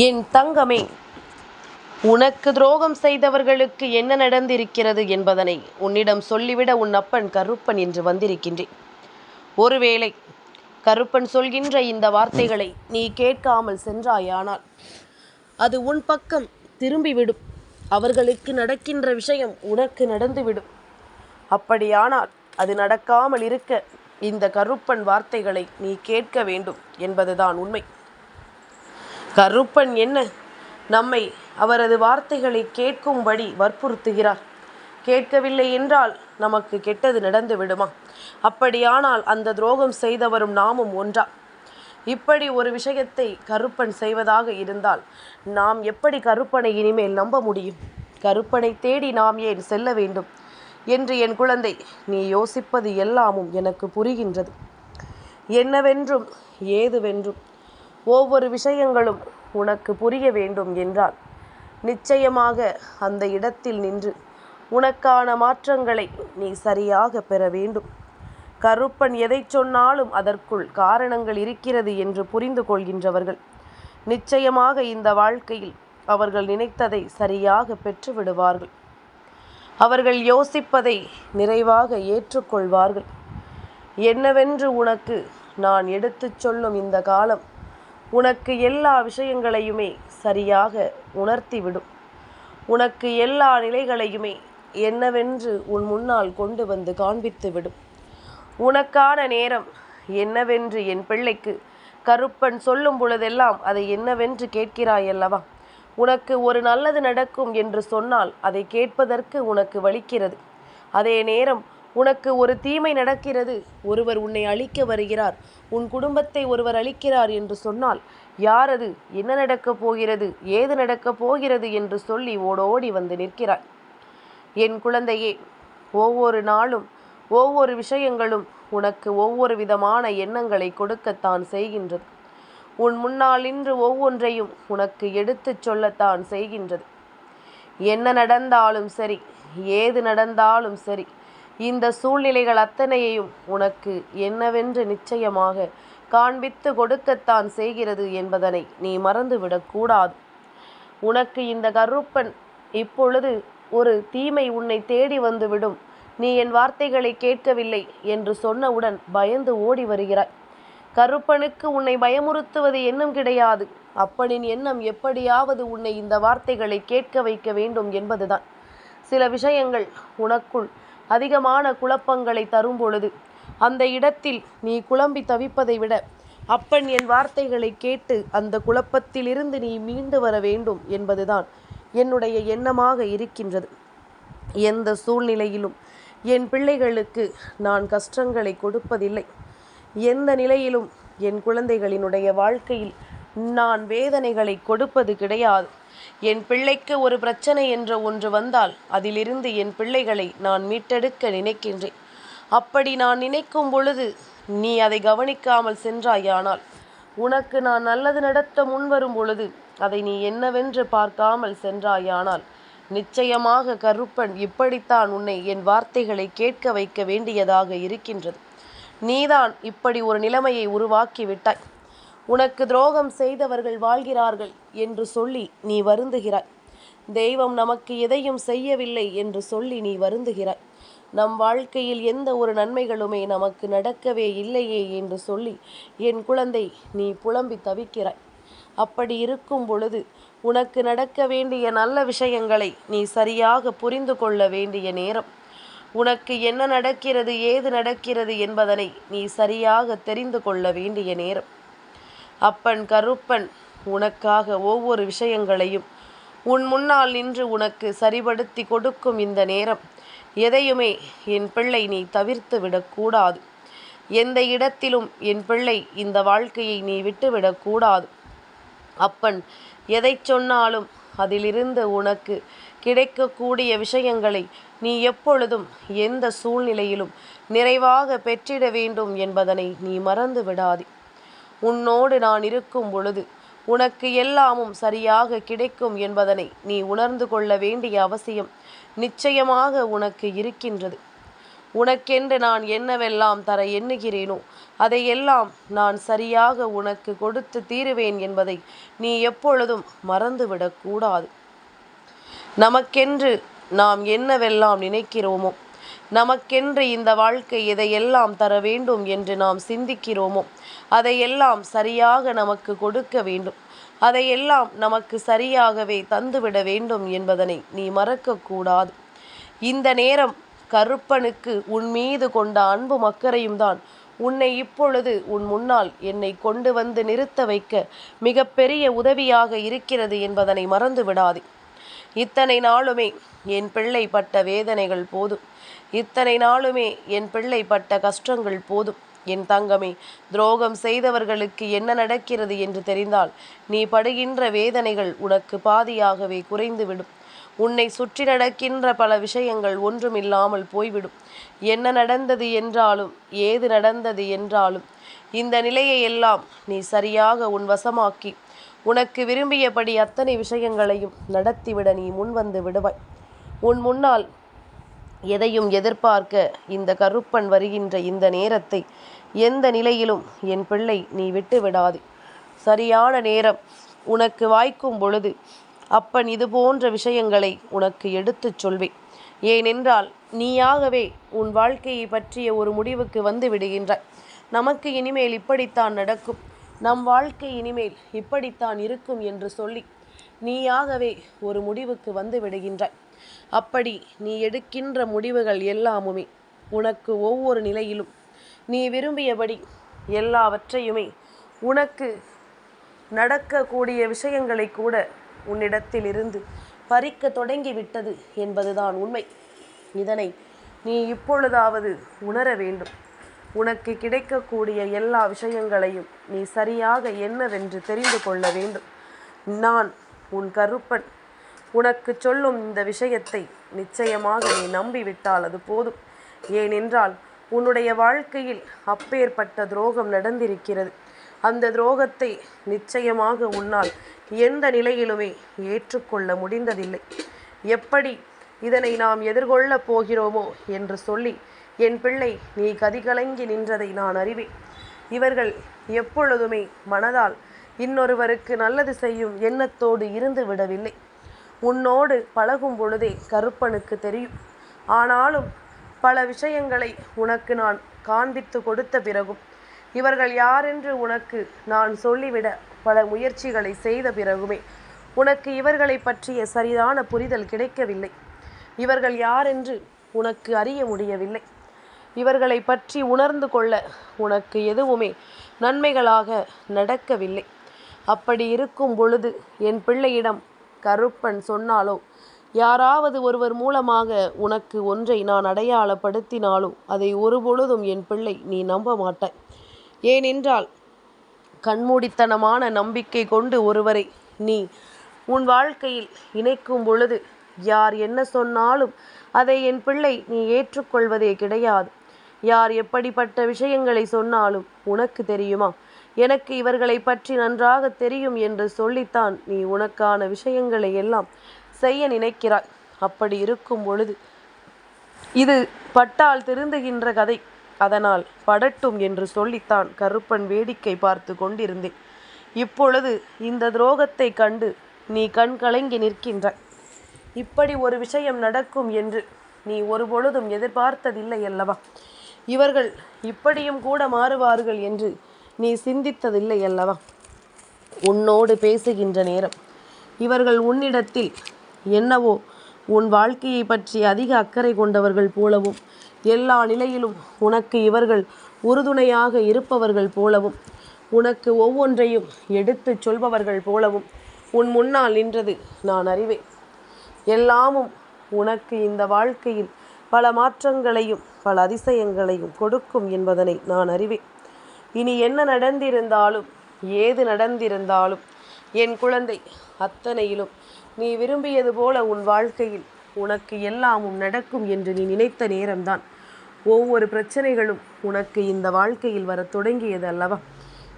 என் தங்கமே, உனக்கு துரோகம் செய்தவர்களுக்கு என்ன நடந்திருக்கிறது என்பதனை உன்னிடம் சொல்லிவிட உன் அப்பன் கருப்பன் என்று வந்திருக்கின்றேன். ஒருவேளை கருப்பன் சொல்கின்ற இந்த வார்த்தைகளை நீ கேட்காமல் சென்றாயானால் அது உன் பக்கம் திரும்பிவிடும். அவர்களுக்கு நடக்கின்ற விஷயம் உனக்கு நடந்துவிடும். அப்படியானால் அது நடக்காமல் இருக்க இந்த கருப்பன் வார்த்தைகளை நீ கேட்க வேண்டும் என்பதுதான் உண்மை. கருப்பன் என்ன நம்மை அவரது வார்த்தைகளை கேட்கும்படி வற்புறுத்துகிறார். கேட்கவில்லை என்றால் நமக்கு கெட்டது நடந்து விடுமா? அப்படியானால் அந்த துரோகம் செய்தவரும் நாமும் ஒன்றா? இப்படி ஒரு விஷயத்தை கருப்பன் செய்வதாக இருந்தால் நாம் எப்படி கருப்பனை இனிமேல் நம்ப முடியும்? கருப்பனை தேடி நாம் ஏன் செல்ல வேண்டும் என்று என் குழந்தை நீ யோசிப்பது எல்லாமும் எனக்கு புரிகின்றது. என்னவென்றும் ஏதுவென்றும் ஒவ்வொரு விஷயங்களும் உனக்கு புரிய வேண்டும் என்றால் நிச்சயமாக அந்த இடத்தில் நின்று உனக்கான மாற்றங்களை நீ சரியாக பெற வேண்டும். கருப்பன் எதை சொன்னாலும் அதற்குள் காரணங்கள் இருக்கிறது என்று புரிந்து கொள்கின்றவர்கள் நிச்சயமாக இந்த வாழ்க்கையில் அவர்கள் நினைத்ததை சரியாக பெற்று விடுவார்கள். அவர்கள் யோசிப்பதை நிறைவாக ஏற்றுக்கொள்வார்கள். என்னவென்று உனக்கு நான் எடுத்துச் சொல்லும் இந்த காலம் உனக்கு எல்லா விஷயங்களையுமே சரியாக உணர்த்திவிடும். உனக்கு எல்லா நிலைகளையுமே என்னவென்று உன் முன்னால் கொண்டு வந்து காண்பித்துவிடும். உனக்கான நேரம் என்னவென்று என் பிள்ளைக்கு கருப்பன் சொல்லும் பொழுதெல்லாம் அதை என்னவென்று கேட்கிறாயல்லவா? உனக்கு ஒரு நல்லது நடக்கும் என்று சொன்னால் அதை கேட்பதற்கு உனக்கு வலிக்கிறது. அதே நேரம் உனக்கு ஒரு தீமை நடக்கிறது, ஒருவர் உன்னை அழிக்க வருகிறார், உன் குடும்பத்தை ஒருவர் அழிக்கிறார் என்று சொன்னால் யார் அது, என்ன நடக்கப் போகிறது, ஏது நடக்கப் போகிறது என்று சொல்லி ஓடோடி வந்து நிற்கிறாய். என் குழந்தையே, ஒவ்வொரு நாளும் ஒவ்வொரு விஷயங்களும் உனக்கு ஒவ்வொரு விதமான எண்ணங்களை கொடுக்கத்தான் செய்கின்றது. உன் முன்னால் நின்று ஒவ்வொன்றையும் உனக்கு எடுத்துச் சொல்லத்தான் செய்கின்றது. என்ன நடந்தாலும் சரி, ஏது நடந்தாலும் சரி, இந்த சூழ்நிலைகள் அத்தனையையும் உனக்கு என்னவென்று நிச்சயமாக காண்பித்து கொடுக்கத்தான் செய்கிறது என்பதனை நீ மறந்துவிடக்கூடாது. உனக்கு இந்த கருப்பன் இப்பொழுது ஒரு தீமை உன்னை தேடி வந்துவிடும், நீ என் வார்த்தைகளை கேட்கவில்லை என்று சொன்னவுடன் பயந்து ஓடி வருகிறாய். கருப்பனுக்கு உன்னை பயமுறுத்துவது எண்ணம் கிடையாது. அப்பனின் எண்ணம் எப்படியாவது உன்னை இந்த வார்த்தைகளை கேட்க வைக்க வேண்டும் என்பதுதான். சில விஷயங்கள் உனக்குள் அதிகமான குழப்பங்களை தரும் பொழுது அந்த இடத்தில் நீ குழம்பி தவிப்பதை விட அப்பன் என் வார்த்தைகளை கேட்டு அந்த குழப்பத்திலிருந்து நீ மீண்டு வர வேண்டும் என்பதுதான் என்னுடைய எண்ணமாக இருக்கின்றது. எந்த சூழ்நிலையிலும் என் பிள்ளைகளுக்கு நான் கஷ்டங்களை கொடுப்பதில்லை. எந்த நிலையிலும் என் குழந்தைகளினுடைய வாழ்க்கையில் நான் வேதனைகளை கொடுப்பது கிடையாது. என் பிள்ளைக்கு ஒரு பிரச்சனை என்ற ஒன்று வந்தால் அதிலிருந்து என் பிள்ளைகளை நான் மீட்டெடுக்க நினைக்கின்றேன். அப்படி நான் நினைக்கும் பொழுது நீ அதை கவனிக்காமல் சென்றாயானால், உனக்கு நான் நல்லது நடத்த முன்வரும் பொழுது அதை நீ என்னவென்று பார்க்காமல் சென்றாயானால், நிச்சயமாக கருப்பன் இப்படித்தான் உன்னை என் வார்த்தைகளை கேட்க வைக்க வேண்டியதாக இருக்கின்றது. நீதான் இப்படி ஒரு நிலைமையை உருவாக்கி விட்டாய். உனக்கு துரோகம் செய்தவர்கள் வாழ்கிறார்கள் என்று சொல்லி நீ வருந்துகிறாய். தெய்வம் நமக்கு எதையும் செய்யவில்லை என்று சொல்லி நீ வருந்துகிறாய். நம் வாழ்க்கையில் எந்த ஒரு நன்மைகளுமே நமக்கு நடக்கவே இல்லையே என்று சொல்லி என் குழந்தை நீ புலம்பி தவிக்கிறாய். அப்படி இருக்கும் பொழுது உனக்கு நடக்க வேண்டிய நல்ல விஷயங்களை நீ சரியாக புரிந்து கொள்ள வேண்டிய நேரம், உனக்கு என்ன நடக்கிறது, ஏது நடக்கிறது என்பதனை நீ சரியாக தெரிந்து கொள்ள வேண்டிய நேரம். அப்பன் கருப்பன் உனக்காக ஒவ்வொரு விஷயங்களையும் உன் முன்னால் நின்று உனக்கு சரிபடுத்தி கொடுக்கும் இந்த நேரம் எதையுமே என் பிள்ளை நீ தவிர்த்து விடக்கூடாது. எந்த இடத்திலும் என் பிள்ளை இந்த வாழ்க்கையை நீ விட்டுவிடக்கூடாது. அப்பன் எதை சொன்னாலும் அதிலிருந்து உனக்கு கிடைக்கக்கூடிய விஷயங்களை நீ எப்பொழுதும் எந்த சூழ்நிலையிலும் நிறைவாக பெற்றிட வேண்டும் என்பதனை நீ மறந்து விடாதே. உன்னோடு நான் இருக்கும் பொழுது உனக்கு எல்லாமும் சரியாக கிடைக்கும் என்பதனை நீ உணர்ந்து கொள்ள வேண்டிய அவசியம் நிச்சயமாக உனக்கு இருக்கின்றது. உனக்கென்று நான் என்னவெல்லாம் தர எண்ணுகிறேனோ அதையெல்லாம் நான் சரியாக உனக்கு கொடுத்து தீருவேன் என்பதை நீ எப்பொழுதும் மறந்துவிடக்கூடாது. நமக்கென்று நாம் என்னவெல்லாம் நினைக்கிறோமோ, நமக்கென்று இந்த வாழ்க்கை எதையெல்லாம் தர வேண்டும் என்று நாம் சிந்திக்கிறோமோ அதையெல்லாம் சரியாக நமக்கு கொடுக்க வேண்டும், அதையெல்லாம் நமக்கு சரியாகவே தந்துவிட வேண்டும் என்பதனை நீ மறக்கக்கூடாது. இந்த நேரம் கருப்பனுக்கு உன் மீது கொண்ட அன்பும் அக்கறையும் தான் உன்னை இப்பொழுது உன் முன்னால் என்னை கொண்டு வந்து நிறுத்த வைக்க மிகப்பெரிய உதவியாக இருக்கிறது என்பதனை மறந்து விடாதே. இத்தனை நாளுமே என் பிள்ளை பட்ட வேதனைகள் போதும், இத்தனை நாளுமே என் பிள்ளை பட்ட கஷ்டங்கள் போதும். என் தங்கமே, துரோகம் செய்தவர்களுக்கு என்ன நடக்கிறது என்று தெரிந்தால் நீ படுகின்ற வேதனைகள் உனக்கு பாதியாகவே குறைந்துவிடும். உன்னை சுற்றி நடக்கின்ற பல விஷயங்கள் ஒன்றுமில்லாமல் போய்விடும். என்ன நடந்தது என்றாலும், ஏது நடந்தது என்றாலும் இந்த நிலையை எல்லாம் நீ சரியாக உன் வசமாக்கி உனக்கு விரும்பியபடி அத்தனை விஷயங்களையும் நடத்திவிட நீ முன்வந்து விடுவாய். உன் முன்னால் எதையும் எதிர்பார்க்க இந்த கருப்பன் வருகின்ற இந்த நேரத்தை எந்த நிலையிலும் என் பிள்ளை நீ விட்டு விடாதே. சரியான நேரம் உனக்கு வாய்க்கும் பொழுது அப்பன் இது போன்ற விஷயங்களை உனக்கு எடுத்துச் சொல்வேன். ஏனென்றால் நீயாகவே உன் வாழ்க்கையை பற்றிய ஒரு முடிவுக்கு வந்து விடுகின்றாய். நமக்கு இனிமேல் இப்படித்தான் நடக்கும், நம் வாழ்க்கை இனிமேல் இப்படித்தான் இருக்கும் என்று சொல்லி நீயாகவே ஒரு முடிவுக்கு வந்து விடுகின்றாய். அப்படி நீ எடுக்கின்ற முடிவுகள் எல்லாமுமே உனக்கு ஒவ்வொரு நிலையிலும் நீ விரும்பியபடி எல்லாவற்றையுமே உனக்கு நடக்கக்கூடிய விஷயங்களை கூட உன்னிடத்தில் இருந்து பறிக்க தொடங்கிவிட்டது என்பதுதான் உண்மை. இதனை நீ இப்பொழுதாவது உணர வேண்டும். உனக்கு கிடைக்கக்கூடிய எல்லா விஷயங்களையும் நீ சரியாக என்னவென்று தெரிந்து கொள்ள வேண்டும். நான் உன் கருப்பன் உனக்கு சொல்லும் இந்த விஷயத்தை நிச்சயமாக நீ நம்பிவிட்டால் அது போதும். ஏனென்றால் உன்னுடைய வாழ்க்கையில் அப்பேற்பட்ட துரோகம் நடந்திருக்கிறது. அந்த துரோகத்தை நிச்சயமாக உன்னால் எந்த நிலையிலுமே ஏற்றுக்கொள்ள முடிந்ததில்லை. எப்படி இதனை நாம் எதிர்கொள்ளப் போகிறோமோ என்று சொல்லி என் பிள்ளை நீ கதிகலங்கி நின்றதை நான் அறிவேன். இவர்கள் எப்பொழுதுமே மனதால் இன்னொருவருக்கு நல்லது செய்யும் எண்ணத்தோடு இருந்து விடவில்லை. உன்னோடு பழகும் பொழுதே கருப்பனுக்கு தெரியும். ஆனாலும் பல விஷயங்களை உனக்கு நான் காண்பித்து கொடுத்த பிறகும், இவர்கள் யாரென்று உனக்கு நான் சொல்லிவிட பல முயற்சிகளை செய்த பிறகுமே உனக்கு இவர்களை பற்றிய சரியான புரிதல் கிடைக்கவில்லை. இவர்கள் யாரென்று உனக்கு அறிய முடியவில்லை. இவர்களை பற்றி உணர்ந்து கொள்ள உனக்கு எதுவுமே நன்மைகளாக நடக்கவில்லை. அப்படி இருக்கும் பொழுது என் பிள்ளையிடம் கருப்பன் சொன்னாலோ, யாராவது ஒருவர் மூலமாக உனக்கு ஒன்றை நான் அடையாளப்படுத்தினாலோ அதை ஒருபொழுதும் என் பிள்ளை நீ நம்ப மாட்டாய். ஏனென்றால் கண்மூடித்தனமான நம்பிக்கை கொண்டு ஒருவரை நீ உன் வாழ்க்கையில் இணைக்கும் பொழுது யார் என்ன சொன்னாலும் அதை என் பிள்ளை நீ ஏற்றுக்கொள்வதே கிடையாது. யார் எப்படிப்பட்ட விஷயங்களை சொன்னாலும் உனக்கு தெரியுமா, எனக்கு இவர்களை பற்றி நன்றாக தெரியும் என்று சொல்லித்தான் நீ உனக்கான விஷயங்களை எல்லாம் செய்ய நினைக்கிறாய். அப்படி இருக்கும் பொழுது இது பட்டால் திருந்துகின்ற கதை, அதனால் படட்டும் என்று சொல்லித்தான் கருப்பன் வேடிக்கை பார்த்து கொண்டிருந்தேன். இப்பொழுது இந்த துரோகத்தை கண்டு நீ கண் கலங்கி நிற்கின்றாய். இப்படி ஒரு விஷயம் நடக்கும் என்று நீ ஒரு பொழுதும் எதிர்பார்த்ததில்லை அல்லவா? இவர்கள் இப்படியும் கூட மாறுவார்கள் என்று நீ சிந்தித்ததில்லை அல்லவா? உன்னோடு பேசுகின்ற நேரம் இவர்கள் உன்னிடத்தில் என்னவோ உன் வாழ்க்கையை பற்றி அதிக அக்கறை கொண்டவர்கள் போலவும், எல்லா நிலையிலும் உனக்கு இவர்கள் உறுதுணையாக இருப்பவர்கள் போலவும், உனக்கு ஒவ்வொன்றையும் எடுத்துச் சொல்பவர்கள் போலவும் உன் முன்னால் நின்றது நான் அறிவேன். எல்லாமும் உனக்கு இந்த வாழ்க்கையில் பல மாற்றங்களையும் பல அதிசயங்களையும் கொடுக்கும் என்பதனை நான் அறிவேன். இனி என்ன நடந்திருந்தாலும் ஏது நடந்திருந்தாலும் என் குழந்தை, அத்தனையிலும் நீ விரும்பியது போல உன் வாழ்க்கையில் உனக்கு எல்லாமும் நடக்கும் என்று நீ நினைத்த நேரம்தான் ஒவ்வொரு பிரச்சனைகளும் உனக்கு இந்த வாழ்க்கையில் வர தொடங்கியது அல்லவா?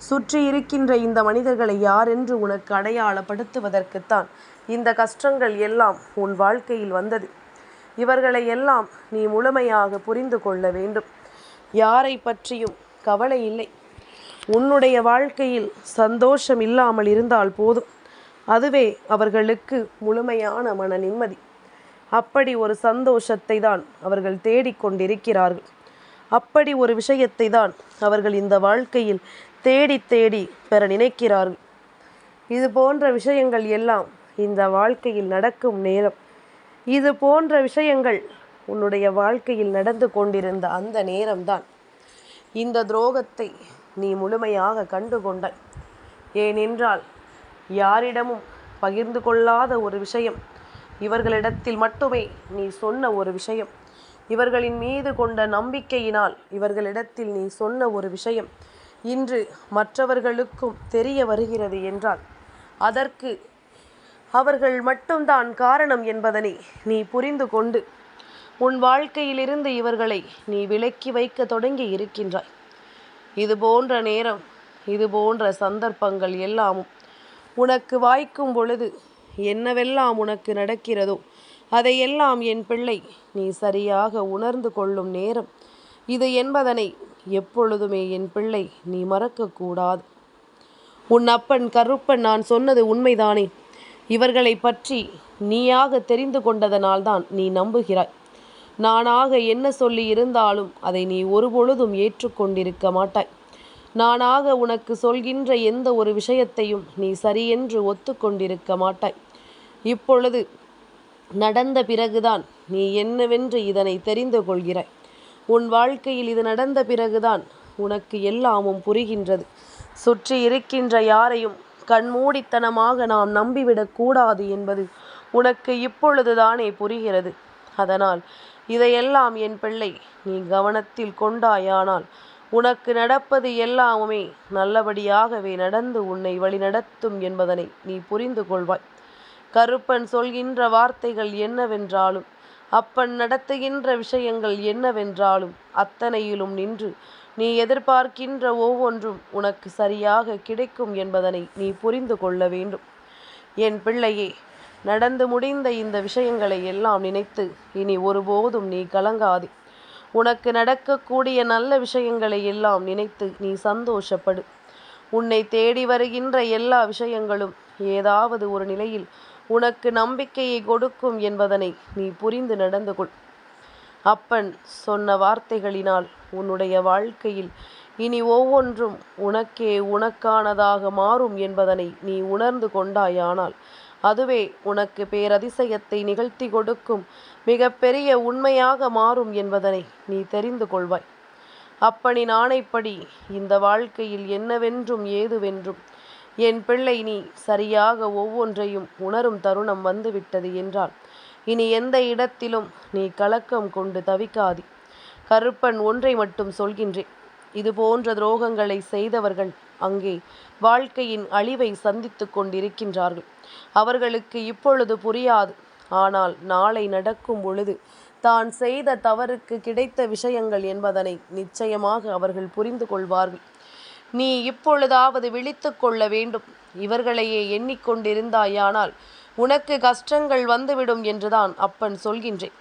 சுற்றி இருக்கின்ற இந்த மனிதர்களை யாரென்று உனக்கு அடையாளப்படுத்துவதற்குத்தான் இந்த கஷ்டங்கள் எல்லாம் உன் வாழ்க்கையில் வந்தது. இவர்களை எல்லாம் நீ முழுமையாக புரிந்து கொள்ள வேண்டும். யாரை பற்றியும் கவலை இல்லை. உன்னுடைய வாழ்க்கையில் சந்தோஷம் இல்லாமல் இருந்தால் போதும். அதுவே அவர்களுக்கு முழுமையான மன நிம்மதி. அப்படி ஒரு சந்தோஷத்தை தான் அவர்கள் தேடிக்கொண்டிருக்கிறார்கள். அப்படி ஒரு விஷயத்தை தான் அவர்கள் இந்த வாழ்க்கையில் தேடி தேடி பெற நினைக்கிறார்கள். இது போன்ற விஷயங்கள் எல்லாம் இந்த வாழ்க்கையில் நடக்கும் நேரம், இது போன்ற விஷயங்கள் உன்னுடைய வாழ்க்கையில் நடந்து கொண்டிருந்த அந்த நேரம்தான் இந்த துரோகத்தை நீ முழுமையாக கண்டு கொண்டாய். ஏனென்றால் யாரிடமும் பகிர்ந்து கொள்ளாத ஒரு விஷயம், இவர்களிடத்தில் மட்டுமே நீ சொன்ன ஒரு விஷயம், இவர்களின் மீது கொண்ட நம்பிக்கையினால் இவர்களிடத்தில் நீ சொன்ன ஒரு விஷயம் இன்று மற்றவர்களுக்கும் தெரிய வருகிறது என்றால் அதற்கு அவர்கள் மட்டும்தான் காரணம் என்பதனை நீ புரிந்து கொண்டு உன் வாழ்க்கையிலிருந்து இவர்களை நீ விலக்கி வைக்க தொடங்கி இருக்கின்றாய். இது போன்ற நேரம், இது போன்ற சந்தர்ப்பங்கள் எல்லாமும் உனக்கு வாய்க்கும் பொழுது என்னவெல்லாம் உனக்கு நடக்கிறதோ அதையெல்லாம் என் பிள்ளை நீ சரியாக உணர்ந்து கொள்ளும் நேரம் இது என்பதனை எப்பொழுதுமே என் பிள்ளை நீ மறக்கக்கூடாது. உன் அப்பன் கருப்பன் நான் சொன்னது உண்மைதானே? இவர்களை பற்றி நீயாக தெரிந்து கொண்டதனால்தான் நீ நம்புகிறாய். நானாக என்ன சொல்லி இருந்தாலும் அதை நீ ஒருபொழுதும் ஏற்றுக்கொண்டிருக்க மாட்டாய். நானாக உனக்கு சொல்கின்ற எந்த ஒரு விஷயத்தையும் நீ சரியென்று ஒத்துக்கொண்டிருக்க மாட்டாய். இப்பொழுது நடந்த பிறகுதான் நீ என்னவென்று இதனை தெரிந்து கொள்கிறாய். உன் வாழ்க்கையில் இது நடந்த பிறகுதான் உனக்கு எல்லாமும் புரிகின்றது. சுற்றி இருக்கின்ற யாரையும் கண்மூடித்தனமாக நாம் நம்பிவிடக் கூடாது என்பது உனக்கு இப்பொழுதுதானே புரிகிறது. அதனால் இதையெல்லாம் என் பிள்ளை நீ கவனத்தில் கொண்டாயானால் உனக்கு நடப்பது எல்லாமுமே நல்லபடியாகவே நடந்து உன்னை வழிநடத்தும் என்பதனை நீ புரிந்து கொள்வாய். கருப்பன் சொல்கின்ற வார்த்தைகள் என்னவென்றாலும், அப்பன் நடத்துகின்ற விஷயங்கள் என்னவென்றாலும் அத்தனையிலும் நின்று நீ எதிர்பார்க்கின்ற ஒவ்வொன்றும் உனக்கு சரியாக கிடைக்கும் என்பதனை நீ புரிந்து கொள்ள வேண்டும். என் பிள்ளையே, நடந்து முடிந்த இந்த விஷயங்களை எல்லாம் நினைத்து இனி ஒருபோதும் நீ கலங்காதே. உனக்கு நடக்கக்கூடிய நல்ல விஷயங்களை எல்லாம் நினைத்து நீ சந்தோஷப்படு. உன்னை தேடி வருகின்ற எல்லா விஷயங்களும் ஏதாவது ஒரு நிலையில் உனக்கு நம்பிக்கையை கொடுக்கும் என்பதனை நீ புரிந்து நடந்து கொள். அப்பன் சொன்ன வார்த்தைகளினால் உன்னுடைய வாழ்க்கையில் இனி ஒவ்வொன்றும் உனக்கே உனக்கானதாக மாறும் என்பதனை நீ உணர்ந்து கொண்டாயானால் அதுவே உனக்கு பேரதிசயத்தை நிகழ்த்தி கொடுக்கும் மிகப்பெரிய உண்மையாக மாறும் என்பதனை நீ தெரிந்து கொள்வாய். அப்பனின் ஆணைப்படி இந்த வாழ்க்கையில் என்னவென்றும் ஏதுவென்றும் என் பிள்ளை நீ சரியாக ஒவ்வொன்றையும் உணரும் தருணம் வந்துவிட்டது என்றால் இனி எந்த இடத்திலும் நீ கலக்கம் கொண்டு தவிக்காதே. கருப்பன் ஒன்றை மட்டும் சொல்கின்றேன். இது போன்ற துரோகங்களை செய்தவர்கள் அங்கே வாழ்க்கையின் அழிவை சந்தித்து கொண்டிருக்கின்றார்கள். அவர்களுக்கு இப்பொழுது புரியாது. ஆனால் நாளை நடக்கும் பொழுது தான் செய்த தவறுக்கு கிடைத்த விஷயங்கள் என்பதனை நிச்சயமாக அவர்கள் புரிந்து கொள்வார்கள். நீ இப்பொழுதாவது விழித்து கொள்ள வேண்டும். இவர்களையே எண்ணிக்கொண்டிருந்தாயானால் உனக்கு கஷ்டங்கள் வந்துவிடும் என்றுதான் அப்பன் சொல்கின்றேன்.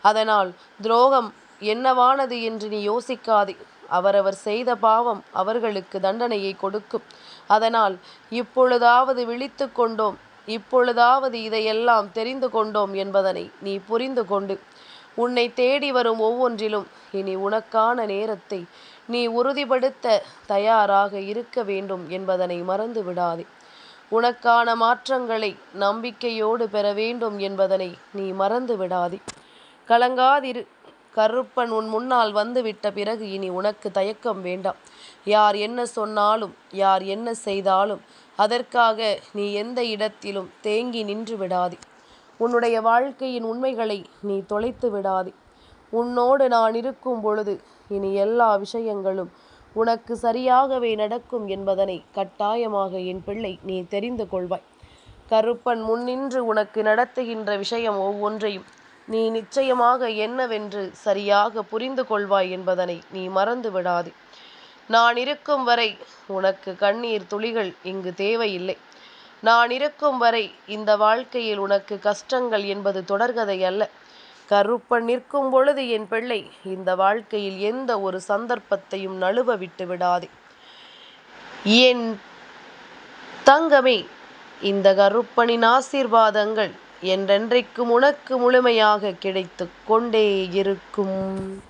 அதனால் துரோகம் என்னவானது என்று நீ யோசிக்காதே. அவரவர் செய்த பாவம் அவர்களுக்கு தண்டனையை கொடுக்கும். அதனால் இப்பொழுதாவது விழித்து கொண்டோம், இப்பொழுதாவது இதையெல்லாம் தெரிந்து கொண்டோம் என்பதனை நீ புரிந்து கொண்டு உன்னை தேடி வரும் ஒவ்வொன்றிலும் இனி உனக்கான நேரத்தை நீ உறுதிப்படுத்த தயாராக இருக்க வேண்டும் என்பதனை மறந்து விடாதே. உனக்கான மாற்றங்களை நம்பிக்கையோடு பெற வேண்டும் என்பதனை நீ மறந்து விடாதே. கலங்காதிரு. கருப்பன் உன் முன்னால் வந்துவிட்ட பிறகு இனி உனக்கு தயக்கம் வேண்டாம். யார் என்ன சொன்னாலும், யார் என்ன செய்தாலும் அதற்காக நீ எந்த இடத்திலும் தேங்கி நின்று விடாதே. உன்னுடைய வாழ்க்கையின் உண்மைகளை நீ தொலைத்து விடாதே. உன்னோடு நான் இருக்கும் பொழுது இனி எல்லா விஷயங்களும் உனக்கு சரியாகவே நடக்கும் என்பதனை கட்டாயமாக என் பிள்ளை நீ தெரிந்து கொள்வாய். கருப்பன் முன்னின்று உனக்கு நடத்துகின்ற விஷயம் ஒவ்வொன்றையும் நீ நிச்சயமாக என்னவென்று சரியாக புரிந்து கொள்வாய் என்பதனை நீ மறந்து விடாதே. நான் இருக்கும் வரை உனக்கு கண்ணீர் துளிகள் இங்கு தேவையில்லை. நான் இருக்கும் வரை இந்த வாழ்க்கையில் உனக்கு கஷ்டங்கள் என்பது தொடர்கதை அல்ல. கருப்பன் நிற்கும் பொழுது என் பிள்ளை இந்த வாழ்க்கையில் எந்த ஒரு சந்தர்ப்பத்தையும் நழுவ விட்டு விடாதே. என் தங்கமே, இந்த கருப்பனின் ஆசீர்வாதங்கள் என்றென்றைக்கும் உனக்கு முழுமையாக கிடைத்து கொண்டே இருக்கும்.